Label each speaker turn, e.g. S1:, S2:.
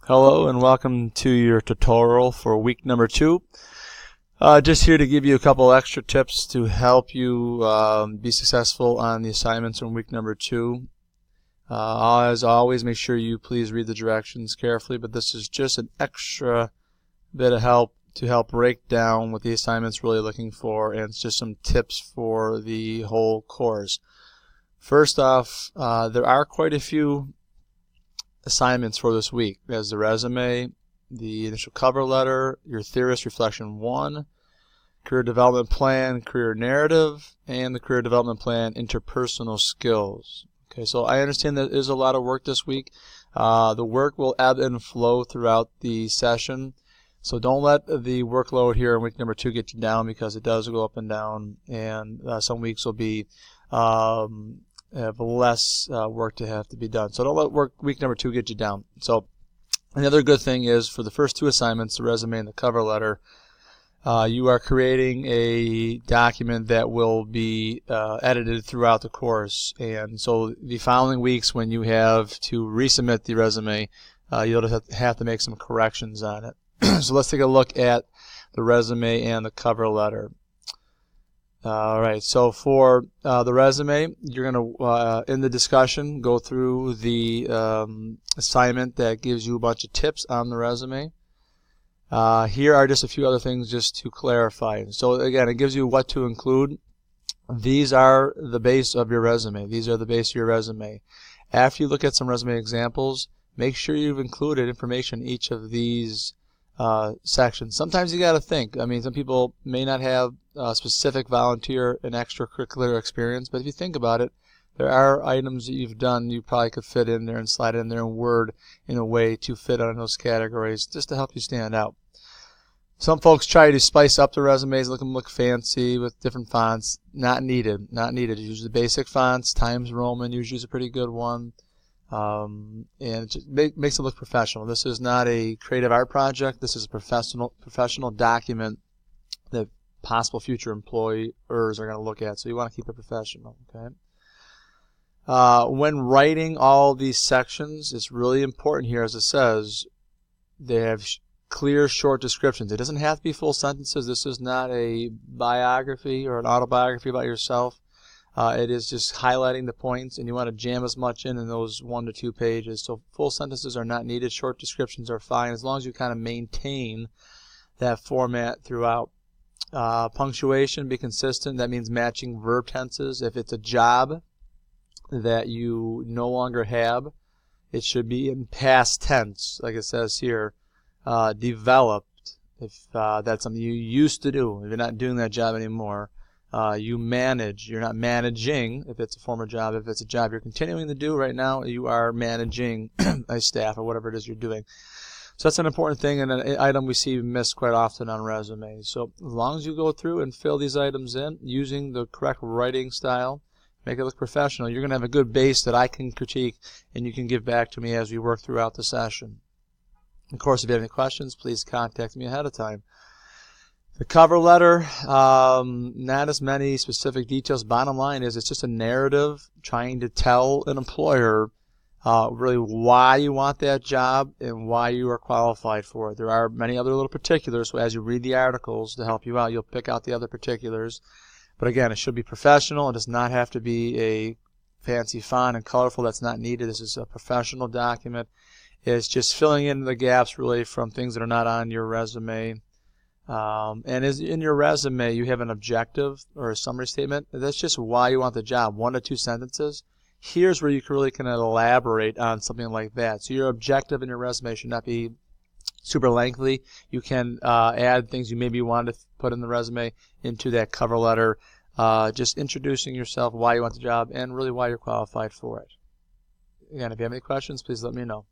S1: Hello and welcome to your tutorial for week number 2. Just here to give you a couple extra tips to help you be successful on the assignments in week number 2. As always, make sure you please read the directions carefully, but this is just an extra bit of help to help break down what the assignment's really looking for, and it's just some tips for the whole course. First off, there are quite a few assignments for this week. There's the resume, the initial cover letter, your theorist reflection 1, career development plan, career narrative, and the career development plan interpersonal skills. Okay, so I understand that there's a lot of work this week. The work will ebb and flow throughout the session, so don't let the workload here in week number 2 get you down, because it does go up and down, and some weeks will be have less work to have to be done. So don't let week number 2 get you down. So another good thing is, for the first 2 assignments, the resume and the cover letter, you are creating a document that will be edited throughout the course. And so the following weeks, when you have to resubmit the resume, you'll have to make some corrections on it. So let's take a look at the resume and the cover letter. Alright, so for the resume, you're going to, in the discussion, go through the assignment that gives you a bunch of tips on the resume. Here are just a few other things just to clarify. So again, it gives you what to include. These are the base of your resume. These are the base of your resume. After you look at some resume examples, make sure you've included information in each of these sections. Sometimes you got to think. I mean, some people may not have specific volunteer and extracurricular experience, but if you think about it, there are items that you've done you probably could fit in there and slide in there in Word in a way to fit on those categories, just to help you stand out. Some folks try to spice up their resumes, let them look fancy with different fonts. Not needed. Not needed. Use the basic fonts. Times Roman usually is a pretty good one. And it just makes it look professional. This is not a creative art project. This is a professional document that possible future employers are going to look at. So you want to keep it professional. Okay. When writing all these sections, it's really important here, as it says, they have clear, short descriptions. It doesn't have to be full sentences. This is not a biography or an autobiography about yourself. It is just highlighting the points, and you want to jam as much in those 1 to 2 pages. So full sentences are not needed. Short descriptions are fine, as long as you kind of maintain that format throughout. Punctuation, be consistent. That means matching verb tenses. If it's a job that you no longer have, it should be in past tense, like it says here. Developed, if that's something you used to do. If you're not doing that job anymore. You manage. You're not managing if it's a former job. If it's a job you're continuing to do right now, you are managing a staff or whatever it is you're doing. So that's an important thing, and an item we see missed quite often on resumes. So as long as you go through and fill these items in using the correct writing style, make it look professional, you're going to have a good base that I can critique and you can give back to me as we work throughout the session. Of course, if you have any questions, please contact me ahead of time. The cover letter, not as many specific details. Bottom line is, it's just a narrative trying to tell an employer really why you want that job and why you are qualified for it. There are many other little particulars, so as you read the articles to help you out, you'll pick out the other particulars. But again, it should be professional. It does not have to be a fancy font and colorful. That's not needed. This is a professional document. It's just filling in the gaps really from things that are not on your resume. And as in your resume, you have an objective or a summary statement. That's just why you want the job, 1 to 2 sentences. Here's where you really can elaborate on something like that. So your objective in your resume should not be super lengthy. You can add things you maybe want to put in the resume into that cover letter, just introducing yourself, why you want the job, and really why you're qualified for it. Again, if you have any questions, please let me know.